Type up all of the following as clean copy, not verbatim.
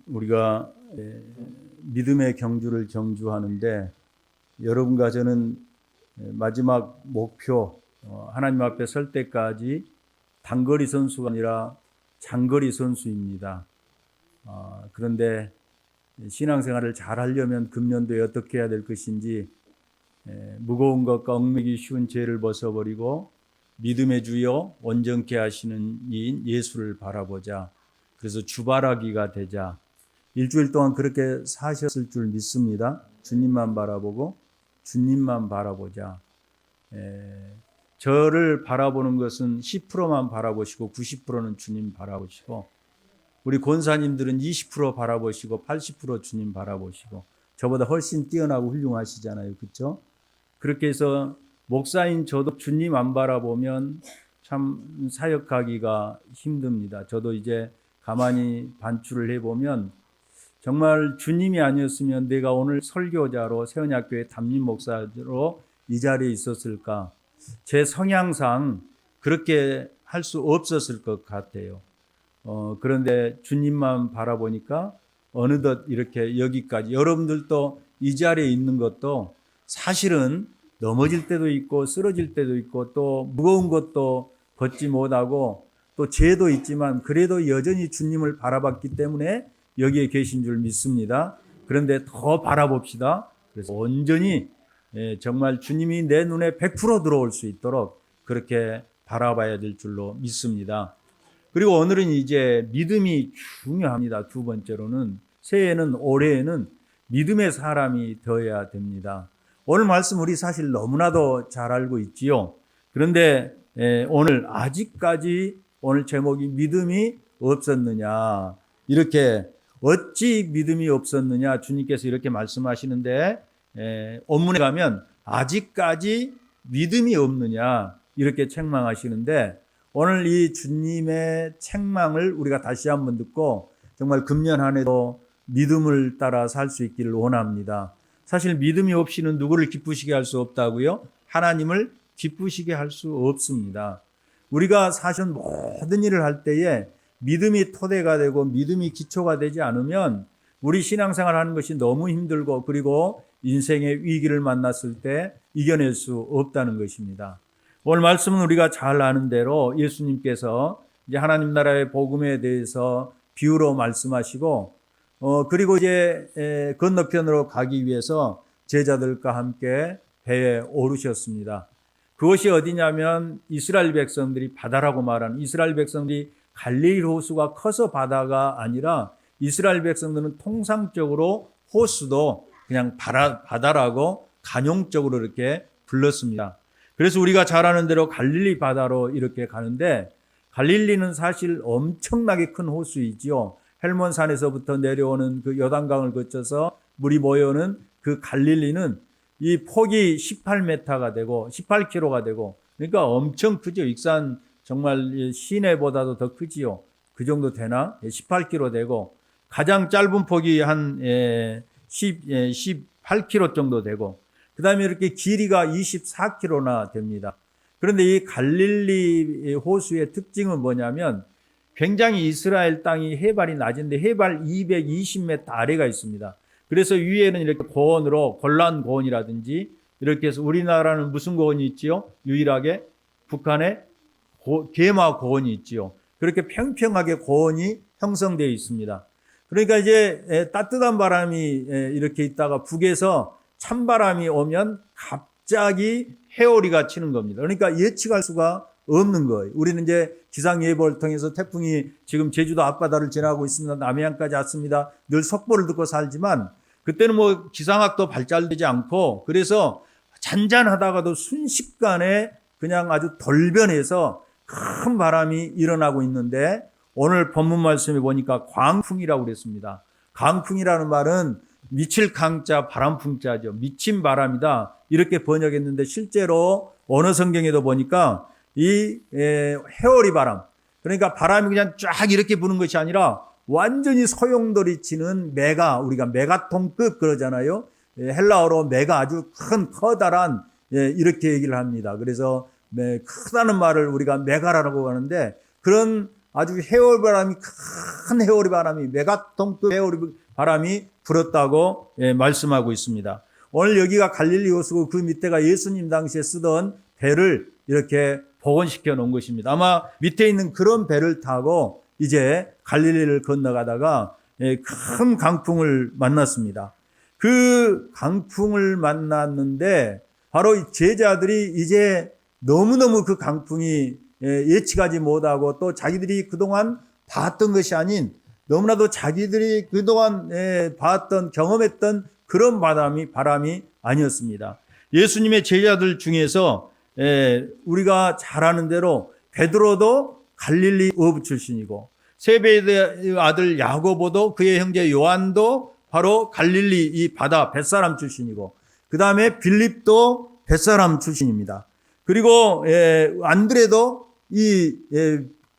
우리가 믿음의 경주를 경주하는데 여러분과 저는 마지막 목표 하나님 앞에 설 때까지 단거리 선수가 아니라 장거리 선수입니다. 그런데 신앙생활을 잘 하려면 금년도에 어떻게 해야 될 것인지 무거운 것과 얽매기 쉬운 죄를 벗어버리고 믿음의 주여 온전케 하시는 이인 예수를 바라보자. 그래서 주바라기가 되자. 일주일 동안 그렇게 사셨을 줄 믿습니다. 주님만 바라보고 주님만 바라보자. 저를 바라보는 것은 10%만 바라보시고 90%는 주님 바라보시고, 우리 권사님들은 20% 바라보시고 80% 주님 바라보시고, 저보다 훨씬 뛰어나고 훌륭하시잖아요. 그렇죠? 그렇게 해서 목사인 저도 주님 안 바라보면 참 사역하기가 힘듭니다. 저도 이제 가만히 반추를 해보면 정말 주님이 아니었으면 내가 오늘 설교자로 세원야교회 담임 목사로 이 자리에 있었을까? 제 성향상 그렇게 할 수 없었을 것 같아요. 그런데 주님만 바라보니까 어느덧 이렇게 여기까지, 여러분들도 이 자리에 있는 것도 사실은 넘어질 때도 있고 쓰러질 때도 있고 또 무거운 것도 벗지 못하고 또 죄도 있지만 그래도 여전히 주님을 바라봤기 때문에 여기에 계신 줄 믿습니다. 그런데 더 바라봅시다. 그래서 온전히 정말 주님이 내 눈에 100% 들어올 수 있도록 그렇게 바라봐야 될 줄로 믿습니다. 그리고 오늘은 이제 믿음이 중요합니다. 두 번째로는 새해에는, 올해에는 믿음의 사람이 되어야 됩니다. 오늘 말씀 우리 사실 너무나도 잘 알고 있지요. 그런데 오늘 아직까지 오늘 제목이 믿음이 없었느냐, 이렇게 어찌 믿음이 없었느냐 주님께서 이렇게 말씀하시는데, 본문에 가면 아직까지 믿음이 없느냐 이렇게 책망하시는데, 오늘 이 주님의 책망을 우리가 다시 한번 듣고 정말 금년 한 해도 믿음을 따라 살 수 있기를 원합니다. 사실 믿음이 없이는 누구를 기쁘시게 할 수 없다고요? 하나님을 기쁘시게 할 수 없습니다. 우리가 사실 모든 일을 할 때에 믿음이 토대가 되고 믿음이 기초가 되지 않으면 우리 신앙생활 하는 것이 너무 힘들고, 그리고 인생의 위기를 만났을 때 이겨낼 수 없다는 것입니다. 오늘 말씀은 우리가 잘 아는 대로 예수님께서 이제 하나님 나라의 복음에 대해서 비유로 말씀하시고, 그리고 이제 건너편으로 가기 위해서 제자들과 함께 배에 오르셨습니다. 그것이 어디냐면 이스라엘 백성들이, 바다라고 말하는 이스라엘 백성들이 갈릴리 호수가 커서 바다가 아니라 이스라엘 백성들은 통상적으로 호수도 그냥 바다라고 간용적으로 이렇게 불렀습니다. 그래서 우리가 잘 아는 대로 갈릴리 바다로 이렇게 가는데, 갈릴리는 사실 엄청나게 큰 호수이지요. 헬몬산에서부터 내려오는 그 요단강을 거쳐서 물이 모여오는 그 갈릴리는 이 폭이 18m가 되고 18km가 되고, 그러니까 엄청 크죠. 익산 정말 시내보다도 더 크지요. 그 정도 되나? 18km 되고, 가장 짧은 폭이 한 18km 정도 되고, 그 다음에 이렇게 길이가 24km나 됩니다. 그런데 이 갈릴리 호수의 특징은 뭐냐면 굉장히 이스라엘 땅이 해발이 낮은데 해발 220m 아래가 있습니다. 그래서 위에는 이렇게 고원으로, 골란 고원이라든지 이렇게 해서, 우리나라는 무슨 고원이 있지요? 유일하게 북한에 게마 고원이 있지요. 그렇게 평평하게 고원이 형성되어 있습니다. 그러니까 이제 따뜻한 바람이 이렇게 있다가 북에서 찬바람이 오면 갑자기 해오리가 치는 겁니다. 그러니까 예측할 수가 없는 거예요. 우리는 이제 기상예보를 통해서 태풍이 지금 제주도 앞바다를 지나고 있습니다. 남해안까지 왔습니다. 늘 속보를 듣고 살지만, 그때는 뭐 기상학도 발달되지 않고, 그래서 잔잔하다가도 순식간에 그냥 아주 돌변해서 큰 바람이 일어나고 있는데, 오늘 본문 말씀에 보니까 광풍이라고 그랬습니다. 광풍이라는 말은 미칠 강자 바람풍자죠. 미친 바람이다 이렇게 번역했는데, 실제로 언어 성경에도 보니까 이 해오리 바람, 그러니까 바람이 그냥 쫙 이렇게 부는 것이 아니라 완전히 소용돌이 치는 메가, 우리가 메가톤급 그러잖아요. 헬라어로 메가, 아주 큰 커다란, 이렇게 얘기를 합니다. 그래서 크다는 말을 우리가 메가라고 하는데, 그런 아주 해오리바람이, 큰 해오리바람이, 메가톤급 해오리바람이 불었다고 말씀하고 있습니다. 오늘 여기가 갈릴리 호수고 그 밑에가 예수님 당시에 쓰던 배를 이렇게 복원시켜 놓은 것입니다. 아마 밑에 있는 그런 배를 타고 이제 갈릴리를 건너가다가 큰 강풍을 만났습니다. 그 강풍을 만났는데 바로 제자들이 이제 너무너무 그 강풍이 예측하지 못하고 또 자기들이 그동안 봤던 것이 아닌 너무나도 자기들이 그동안 봤던 경험했던 그런 바람이 아니었습니다. 예수님의 제자들 중에서 우리가 잘 아는 대로 베드로도 갈릴리 어부 출신이고 세베대의 아들 야고보도 그의 형제 요한도 바로 갈릴리 이 바다 벳사람 출신이고 그 다음에 빌립도 벳사람 출신입니다. 그리고 안드레도 이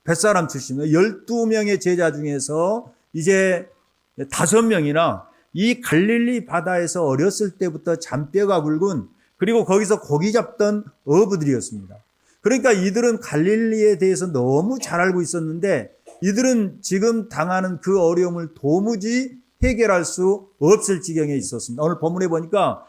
벳사람 출신입니다. 12명의 제자 중에서 이제 5명이나 이 갈릴리 바다에서 어렸을 때부터 잔뼈가 굵은 그리고 거기서 고기 잡던 어부들이었습니다. 그러니까 이들은 갈릴리에 대해서 너무 잘 알고 있었는데 이들은 지금 당하는 그 어려움을 도무지 해결할 수 없을 지경에 있었습니다. 오늘 본문에 보니까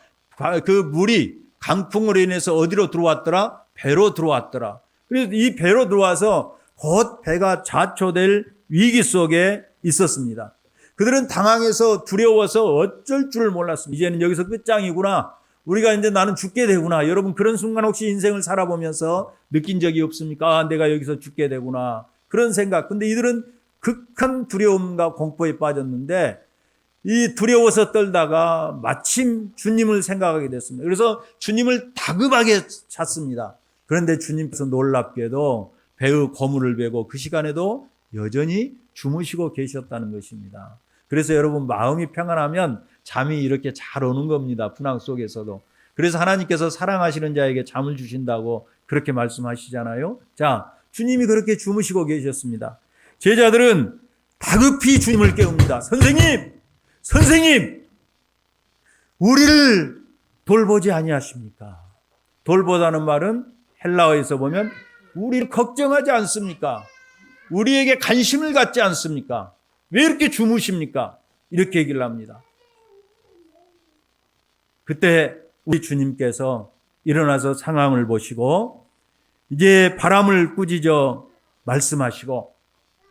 그 물이 강풍으로 인해서 어디로 들어왔더라? 배로 들어왔더라. 그래서 이 배로 들어와서 곧 배가 좌초될 위기 속에 있었습니다. 그들은 당황해서 두려워서 어쩔 줄 몰랐습니다. 이제는 여기서 끝장이구나. 우리가 이제 나는 죽게 되구나. 여러분 그런 순간 혹시 인생을 살아보면서 느낀 적이 없습니까? 아, 내가 여기서 죽게 되구나. 그런 생각. 근데 이들은 극한 두려움과 공포에 빠졌는데 이 두려워서 떨다가 마침 주님을 생각하게 됐습니다. 그래서 주님을 다급하게 찾습니다. 그런데 주님께서 놀랍게도 배의 고물을 베고 그 시간에도 여전히 주무시고 계셨다는 것입니다. 그래서 여러분 마음이 평안하면 잠이 이렇게 잘 오는 겁니다. 분황 속에서도. 그래서 하나님께서 사랑하시는 자에게 잠을 주신다고 그렇게 말씀하시잖아요. 자, 주님이 그렇게 주무시고 계셨습니다. 제자들은 다급히 주님을 깨웁니다. 선생님, 우리를 돌보지 아니하십니까? 돌보다는 말은 헬라어에서 보면 우리를 걱정하지 않습니까? 우리에게 관심을 갖지 않습니까? 왜 이렇게 주무십니까? 이렇게 얘기를 합니다. 그때 우리 주님께서 일어나서 상황을 보시고 이제 바람을 꾸짖어 말씀하시고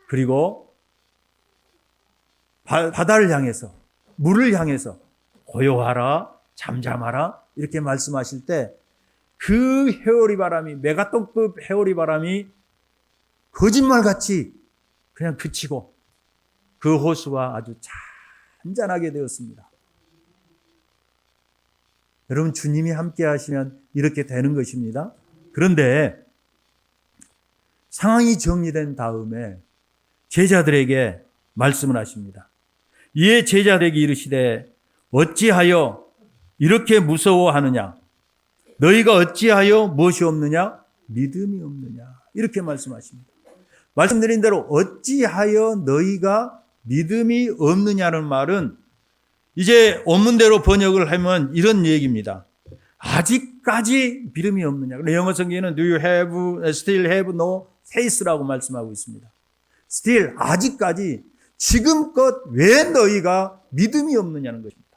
그리고 바다를 향해서 물을 향해서 고요하라 잠잠하라 이렇게 말씀하실 때 그 해오리 바람이 메가톤급 해오리 바람이 거짓말같이 그냥 그치고 그 호수가 아주 잔잔하게 되었습니다. 여러분 주님이 함께 하시면 이렇게 되는 것입니다. 그런데 상황이 정리된 다음에 제자들에게 말씀을 하십니다. 이에 제자들에게 이르시되 어찌하여 이렇게 무서워하느냐? 너희가 어찌하여 무엇이 없느냐? 믿음이 없느냐? 이렇게 말씀하십니다. 말씀드린 대로 어찌하여 너희가 믿음이 없느냐는 말은 이제 원문대로 번역을 하면 이런 얘기입니다. 아직까지 믿음이 없느냐. 영어 성경에는 Do you have, still have no faith라고 말씀하고 있습니다. still, 아직까지 지금껏 왜 너희가 믿음이 없느냐는 것입니다.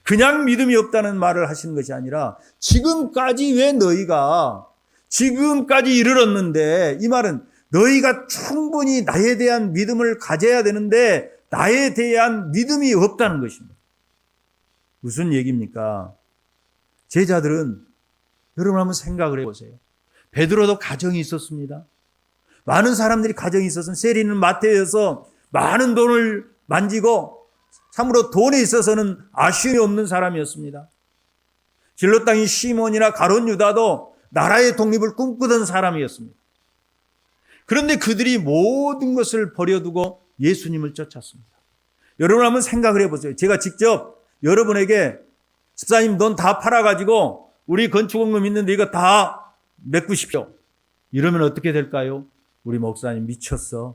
그냥 믿음이 없다는 말을 하시는 것이 아니라 지금까지 왜 너희가 지금까지 이르렀는데 이 말은 너희가 충분히 나에 대한 믿음을 가져야 되는데 나에 대한 믿음이 없다는 것입니다. 무슨 얘기입니까? 제자들은 여러분 한번 생각을 해보세요. 베드로도 가정이 있었습니다. 많은 사람들이 가정이 있어서 세리는 마태여서 많은 돈을 만지고 참으로 돈에 있어서는 아쉬움이 없는 사람이었습니다. 진로 땅인 시몬이나 가룟 유다도 나라의 독립을 꿈꾸던 사람이었습니다. 그런데 그들이 모든 것을 버려두고 예수님을 쫓았습니다. 여러분 한번 생각을 해보세요. 제가 직접 여러분에게 집사님 돈 다 팔아가지고 우리 건축원금 있는데 이거 다 메꾸십시오. 이러면 어떻게 될까요? 우리 목사님 미쳤어.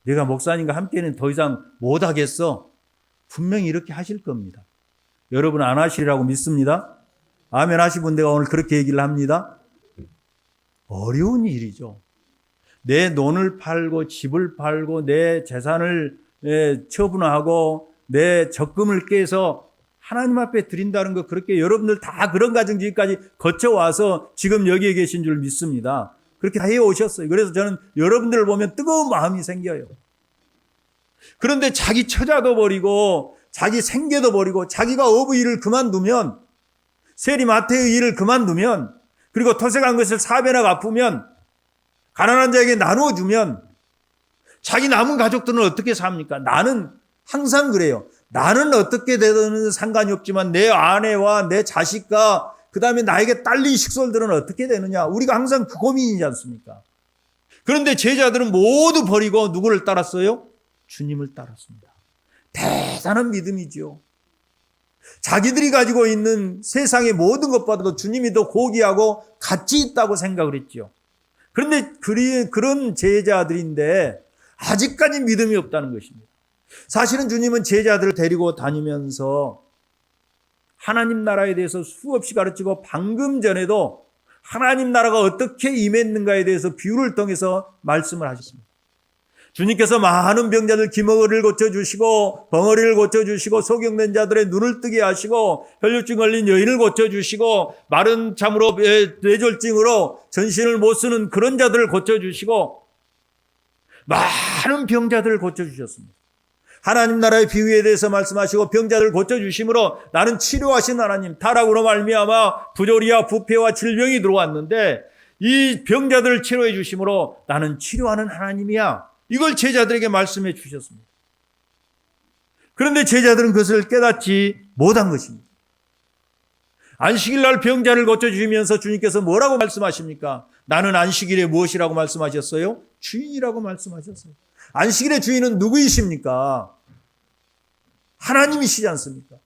내가 목사님과 함께는 더 이상 못하겠어. 분명히 이렇게 하실 겁니다. 여러분 안 하시리라고 믿습니다. 아멘 하신 분들가 오늘 그렇게 얘기를 합니다. 어려운 일이죠. 내 논을 팔고 집을 팔고 내 재산을 처분하고 내 적금을 깨서 하나님 앞에 드린다는 거, 그렇게 여러분들 다 그런 가정지기까지 거쳐와서 지금 여기에 계신 줄 믿습니다. 그렇게 다 해오셨어요. 그래서 저는 여러분들을 보면 뜨거운 마음이 생겨요. 그런데 자기 처자도 버리고 자기 생계도 버리고 자기가 어부 일을 그만두면, 세리마태의 일을 그만두면, 그리고 토색한 것을 4배나 갚으면, 가난한 자에게 나누어주면 자기 남은 가족들은 어떻게 삽니까? 나는 항상 그래요. 나는 어떻게 되든 상관이 없지만 내 아내와 내 자식과 그 다음에 나에게 딸린 식솔들은 어떻게 되느냐. 우리가 항상 그 고민이지 않습니까? 그런데 제자들은 모두 버리고 누구를 따랐어요? 주님을 따랐습니다. 대단한 믿음이죠. 자기들이 가지고 있는 세상의 모든 것보다도 주님이 더 고귀하고 가치 있다고 생각을 했죠. 그런데 그런 제자들인데 아직까지 믿음이 없다는 것입니다. 사실은 주님은 제자들을 데리고 다니면서 하나님 나라에 대해서 수없이 가르치고, 방금 전에도 하나님 나라가 어떻게 임했는가에 대해서 비유를 통해서 말씀을 하셨습니다. 주님께서 많은 병자들 기머리를 고쳐주시고, 벙어리를 고쳐주시고, 소경된 자들의 눈을 뜨게 하시고, 혈류증 걸린 여인을 고쳐주시고, 마른 참으로 뇌졸증으로 전신을 못 쓰는 그런 자들을 고쳐주시고, 많은 병자들을 고쳐주셨습니다. 하나님 나라의 비유에 대해서 말씀하시고 병자들을 고쳐주심으로 나는 치료하신 하나님, 타락으로 말미암아 부조리와 부패와 질병이 들어왔는데 이 병자들을 치료해 주심으로 나는 치료하는 하나님이야. 이걸 제자들에게 말씀해 주셨습니다. 그런데 제자들은 그것을 깨닫지 못한 것입니다. 안식일 날 병자를 고쳐주시면서 주님께서 뭐라고 말씀하십니까? 나는 안식일에 무엇이라고 말씀하셨어요? 주인이라고 말씀하셨어요. 안식일의 주인은 누구이십니까? 하나님이시지 않습니까?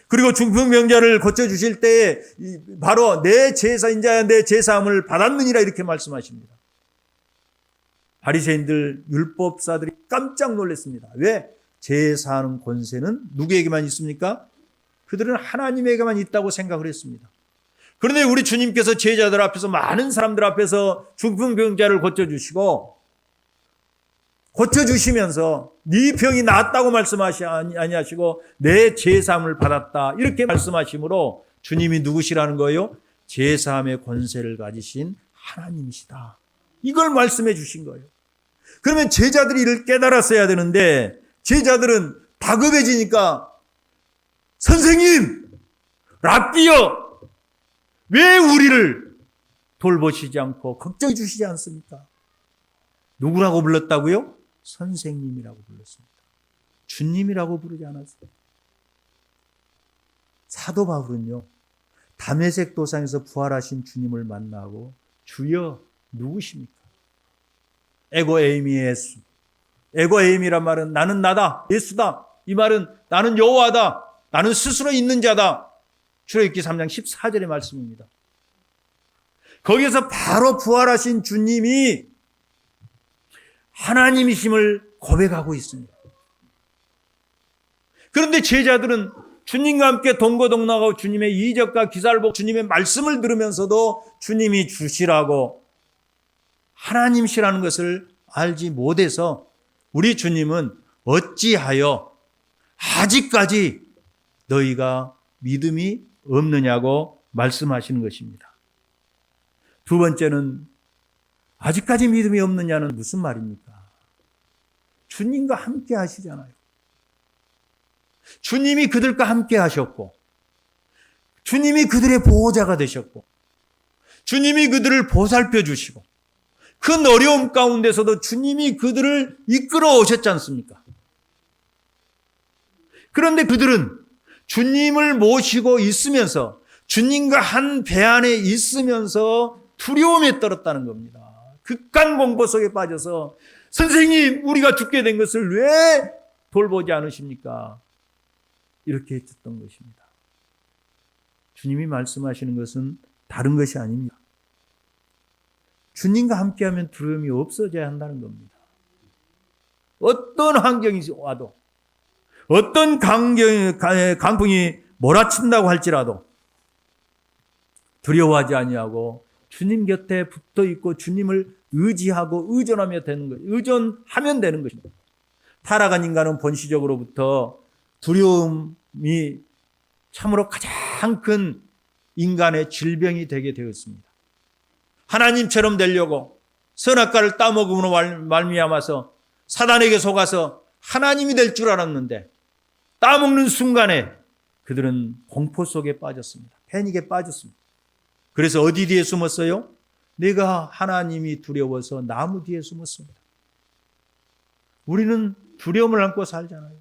그리고 중풍병자를 고쳐주실 때에 바로 내 제사인자야 내 제사함을 받았느니라 이렇게 말씀하십니다. 바리새인들, 율법사들이 깜짝 놀랐습니다. 왜? 제사하는 권세는 누구에게만 있습니까? 그들은 하나님에게만 있다고 생각을 했습니다. 그런데 우리 주님께서 제자들 앞에서, 많은 사람들 앞에서 중풍병자를 고쳐주시면서 네 병이 나았다고 말씀하시 아니하시고 내 제사함을 받았다 이렇게 말씀하심으로 주님이 누구시라는 거예요? 제사함의 권세를 가지신 하나님이시다. 이걸 말씀해 주신 거예요. 그러면 제자들이 이를 깨달았어야 되는데 제자들은 다급해지니까 선생님, 랍비여, 왜 우리를 돌보시지 않고 걱정해 주시지 않습니까? 누구라고 불렀다고요? 선생님이라고 불렀습니다. 주님이라고 부르지 않았어요. 사도 바울은요, 다메섹 도상에서 부활하신 주님을 만나고 주여 누구십니까? 에고 에이미 예수. 에고 에이미란 말은 나는 나다, 예수다. 이 말은 나는 여호와다, 나는 스스로 있는 자다. 출애굽기 3장 14절의 말씀입니다. 거기에서 바로 부활하신 주님이 하나님이심을 고백하고 있습니다. 그런데 제자들은 주님과 함께 동거동락하고 주님의 이적과 기사를 보고 주님의 말씀을 들으면서도 주님이 주시라고 하나님이시라는 것을 알지 못해서 우리 주님은 어찌하여 아직까지 너희가 믿음이 없느냐고 말씀하시는 것입니다. 두 번째는 아직까지 믿음이 없느냐는 무슨 말입니까? 주님과 함께 하시잖아요. 주님이 그들과 함께 하셨고, 주님이 그들의 보호자가 되셨고, 주님이 그들을 보살펴 주시고, 그 어려움 가운데서도 주님이 그들을 이끌어 오셨지 않습니까? 그런데 그들은 주님을 모시고 있으면서, 주님과 한 배 안에 있으면서 두려움에 떨었다는 겁니다. 극한 공포 속에 빠져서 선생님, 우리가 죽게 된 것을 왜 돌보지 않으십니까? 이렇게 했던 것입니다. 주님이 말씀하시는 것은 다른 것이 아닙니다. 주님과 함께하면 두려움이 없어져야 한다는 겁니다. 어떤 환경이 와도, 어떤 강풍이 몰아친다고 할지라도 두려워하지 아니하고 주님 곁에 붙어 있고 주님을 의지하고 의존하며 되는 것, 의존하면 되는 것입니다. 타락한 인간은 본시적으로부터 두려움이 참으로 가장 큰 인간의 질병이 되게 되었습니다. 하나님처럼 되려고 선악과를 따먹음으로 말미암아서 사단에게 속아서 하나님이 될 줄 알았는데 따먹는 순간에 그들은 공포 속에 빠졌습니다. 패닉에 빠졌습니다. 그래서 어디 뒤에 숨었어요? 내가 하나님이 두려워서 나무 뒤에 숨었습니다. 우리는 두려움을 안고 살잖아요.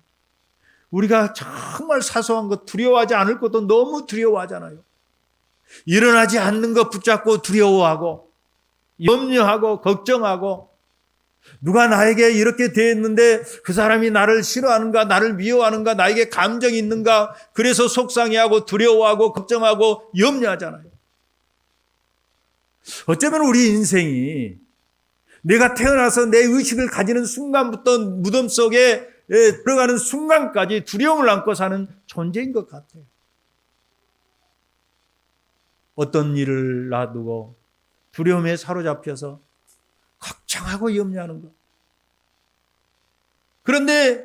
우리가 정말 사소한 것 두려워하지 않을 것도 너무 두려워하잖아요. 일어나지 않는 것 붙잡고 두려워하고 염려하고 걱정하고 누가 나에게 이렇게 됐는데 그 사람이 나를 싫어하는가, 나를 미워하는가, 나에게 감정이 있는가, 그래서 속상해하고 두려워하고 걱정하고 염려하잖아요. 어쩌면 우리 인생이 내가 태어나서 내 의식을 가지는 순간부터 무덤 속에 들어가는 순간까지 두려움을 안고 사는 존재인 것 같아요. 어떤 일을 놔두고 두려움에 사로잡혀서 걱정하고 염려하는 것. 그런데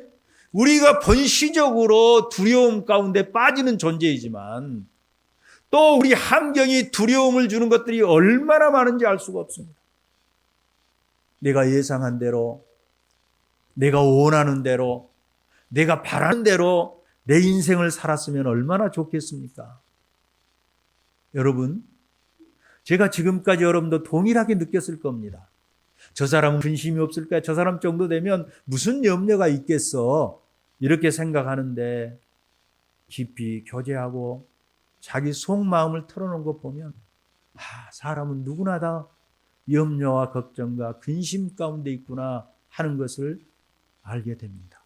우리가 본시적으로 두려움 가운데 빠지는 존재이지만 또 우리 환경이 두려움을 주는 것들이 얼마나 많은지 알 수가 없습니다. 내가 예상한 대로, 내가 원하는 대로, 내가 바라는 대로 내 인생을 살았으면 얼마나 좋겠습니까? 여러분, 제가 지금까지 여러분도 동일하게 느꼈을 겁니다. 저 사람은 근심이 없을까? 저 사람 정도 되면 무슨 염려가 있겠어? 이렇게 생각하는데 깊이 교제하고 자기 속마음을 털어놓은 거 보면 사람은 누구나 다 염려와 걱정과 근심 가운데 있구나 하는 것을 알게 됩니다.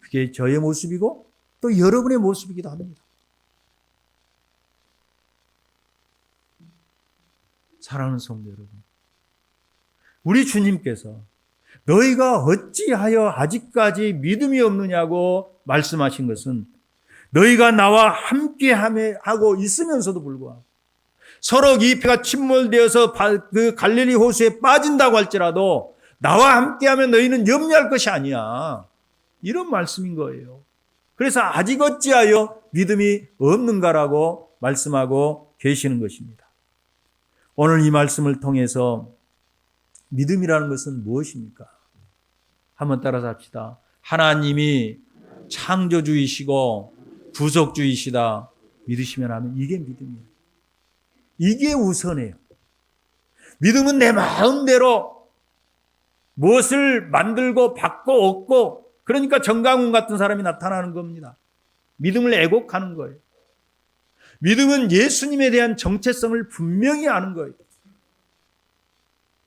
그게 저의 모습이고 또 여러분의 모습이기도 합니다. 사랑하는 성도 여러분, 우리 주님께서 너희가 어찌하여 아직까지 믿음이 없느냐고 말씀하신 것은 너희가 나와 함께 하고 있으면서도 불구하고 서로 이 배가 침몰되어서 그 갈릴리 호수에 빠진다고 할지라도 나와 함께하면 너희는 염려할 것이 아니야. 이런 말씀인 거예요. 그래서 아직 어찌하여 믿음이 없는가라고 말씀하고 계시는 것입니다. 오늘 이 말씀을 통해서 믿음이라는 것은 무엇입니까? 한번 따라서 합시다. 하나님이 창조주이시고 구속주이시다 믿으시면 하면 이게 믿음이에요. 이게 우선이에요. 믿음은 내 마음대로 무엇을 만들고 받고 얻고 그러니까 정강훈 같은 사람이 나타나는 겁니다. 믿음을 애곡하는 거예요. 믿음은 예수님에 대한 정체성을 분명히 아는 거예요.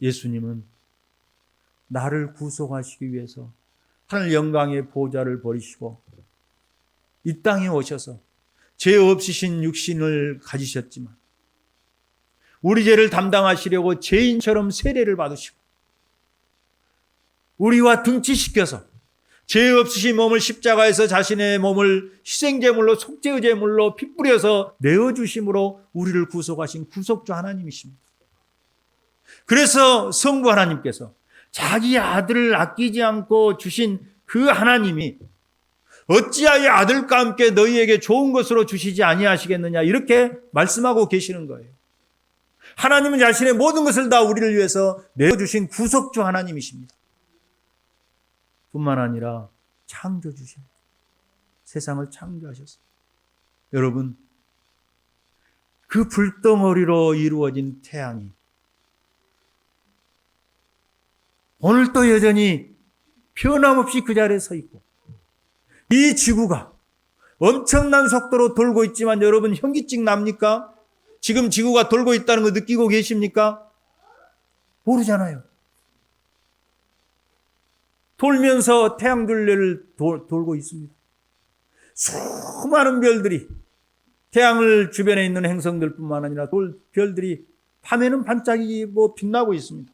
예수님은 나를 구속하시기 위해서 하늘 영광의 보좌를 버리시고 이 땅에 오셔서 죄 없으신 육신을 가지셨지만 우리 죄를 담당하시려고 죄인처럼 세례를 받으시고 우리와 등치시켜서 죄 없으신 몸을 십자가에서 자신의 몸을 희생제물로 속죄의 제물로 피 뿌려서 내어주심으로 우리를 구속하신 구속주 하나님이십니다. 그래서 성부 하나님께서 자기 아들을 아끼지 않고 주신 그 하나님이 어찌하여 아들과 함께 너희에게 좋은 것으로 주시지 아니하시겠느냐 이렇게 말씀하고 계시는 거예요. 하나님은 자신의 모든 것을 다 우리를 위해서 내어주신 구속주 하나님이십니다. 뿐만 아니라 창조주신 세상을 창조하셨어요. 여러분, 그 불덩어리로 이루어진 태양이 오늘도 여전히 변함없이 그 자리에 서 있고 이 지구가 엄청난 속도로 돌고 있지만 여러분 현기증 납니까? 지금 지구가 돌고 있다는 거 느끼고 계십니까? 모르잖아요. 돌면서 태양둘레를 돌고 있습니다. 수많은 별들이 태양을 주변에 있는 행성들뿐만 아니라 별들이 밤에는 반짝이고 빛나고 있습니다.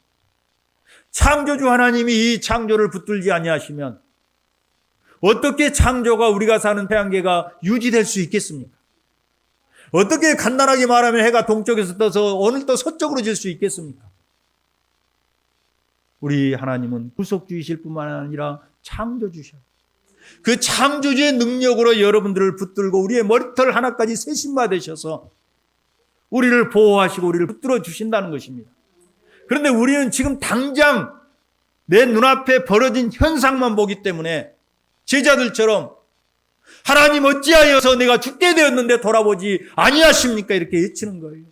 창조주 하나님이 이 창조를 붙들지 아니하시면 어떻게 창조가 우리가 사는 태양계가 유지될 수 있겠습니까? 어떻게 간단하게 말하면 해가 동쪽에서 떠서 오늘 또 서쪽으로 질 수 있겠습니까? 우리 하나님은 구속주이실 뿐만 아니라 창조주셔. 그 창조주의 능력으로 여러분들을 붙들고 우리의 머리털 하나까지 세심받으셔서 우리를 보호하시고 우리를 붙들어 주신다는 것입니다. 그런데 우리는 지금 당장 내 눈앞에 벌어진 현상만 보기 때문에 제자들처럼 하나님 어찌하여서 내가 죽게 되었는데 돌아보지 아니하십니까? 이렇게 외치는 거예요.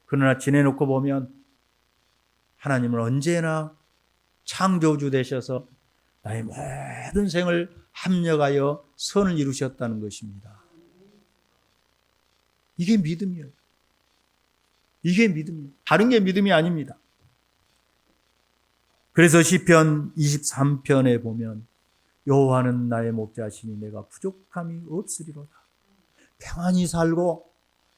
그러나 지내놓고 보면 하나님은 언제나 창조주 되셔서 나의 모든 생을 합력하여 선을 이루셨다는 것입니다. 이게 믿음이에요. 이게 믿음이에요. 다른 게 믿음이 아닙니다. 그래서 시편 23편에 보면 여호와는 나의 목자시니 내가 부족함이 없으리로다. 평안히 살고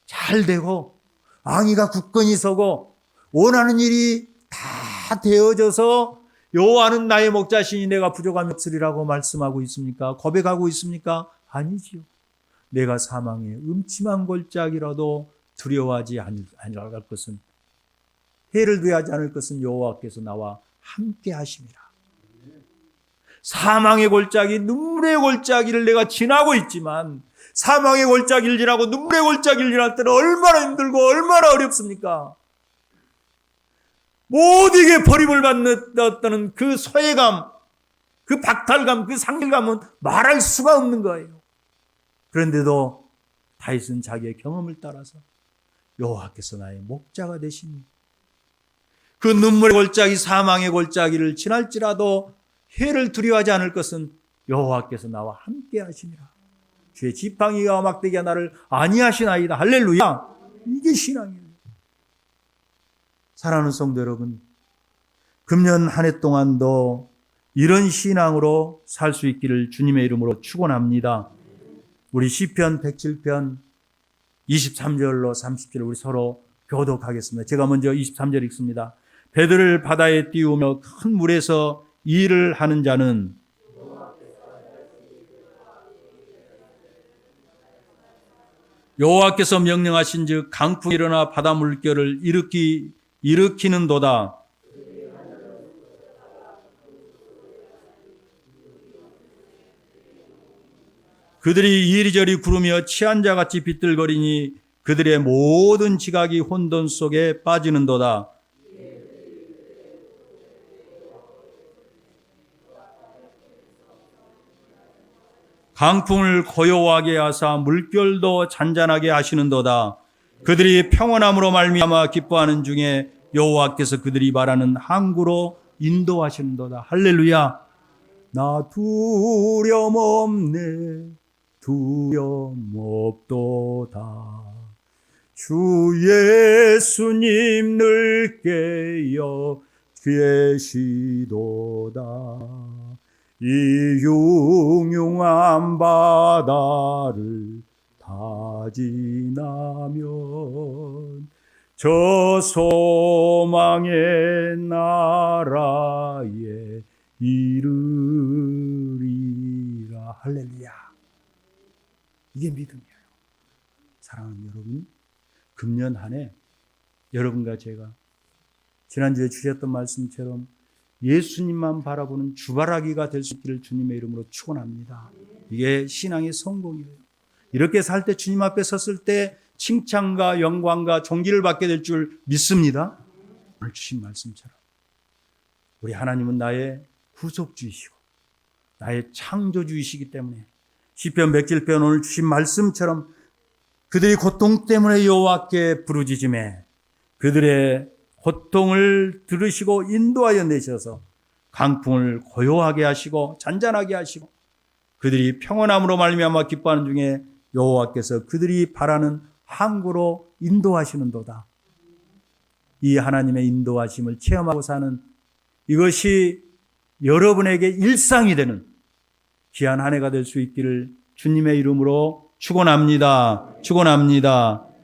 잘 되고 앙이가 굳건히 서고 원하는 일이 다 되어져서 여호와는 나의 목자시니 내가 부족함이 없으리라고 말씀하고 있습니까? 고백하고 있습니까? 아니지요. 내가 사망의 음침한 골짜기라도 두려워하지 않을 것은, 해를 두려워하지 않을 것은 여호와께서 나와 함께 하심이라. 사망의 골짜기, 눈물의 골짜기를 내가 지나고 있지만 사망의 골짜기를 지나고 눈물의 골짜기를 지날 때는 얼마나 힘들고 얼마나 어렵습니까? 모두에게 버림을 받는 그 소외감, 그 박탈감, 그 상실감은 말할 수가 없는 거예요. 그런데도 다윗은 자기의 경험을 따라서 여호와께서 나의 목자가 되시니 그 눈물의 골짜기, 사망의 골짜기를 지날지라도 해를 두려워하지 않을 것은 여호와께서 나와 함께 하시니라. 주의 지팡이가 막대기가 나를 안위하시나이다. 할렐루야. 이게 신앙이에요. 사랑하는 성도 여러분, 금년 한 해 동안도 이런 신앙으로 살 수 있기를 주님의 이름으로 축원합니다. 우리 시편 107편 23절로 30절 우리 서로 교독하겠습니다. 제가 먼저 23절 읽습니다. 배들을 바다에 띄우며 큰 물에서 일을 하는 자는 여호와께서 명령하신즉 강풍이 일어나 바다 물결을 일으키는도다. 그들이 이리저리 구르며 취한 자같이 비틀거리니 그들의 모든 지각이 혼돈 속에 빠지는도다. 강풍을 고요하게 하사 물결도 잔잔하게 하시는도다. 그들이 평온함으로 말미암아 기뻐하는 중에 여호와께서 그들이 말하는 항구로 인도하시는도다. 할렐루야. 나 두려움 없네, 두려움 없도다. 주 예수님 늘 깨어 계시도다. 이 흉흉한 바다를 다 지나면 저 소망의 나라에 이르리라. 할렐루야. 이게 믿음이에요. 사랑하는 여러분, 금년 한 해 여러분과 제가 지난주에 주셨던 말씀처럼 예수님만 바라보는 주바라기가 될 수 있기를 주님의 이름으로 축원합니다. 이게 신앙의 성공이에요. 이렇게 살 때 주님 앞에 섰을 때 칭찬과 영광과 존귀를 받게 될 줄 믿습니다. 오늘 주신 말씀처럼 우리 하나님은 나의 구속주이시고 나의 창조주이시기 때문에 시편 107편 오늘 주신 말씀처럼 그들이 고통 때문에 여호와께 부르짖음에 그들의 고통을 들으시고 인도하여 내셔서 강풍을 고요하게 하시고 잔잔하게 하시고 그들이 평온함으로 말미암아 기뻐하는 중에 여호와께서 그들이 바라는 항구로 인도하시는도다. 이 하나님의 인도하심을 체험하고 사는 이것이 여러분에게 일상이 되는 귀한 한 해가 될 수 있기를 주님의 이름으로 축원합니다. 축원합니다.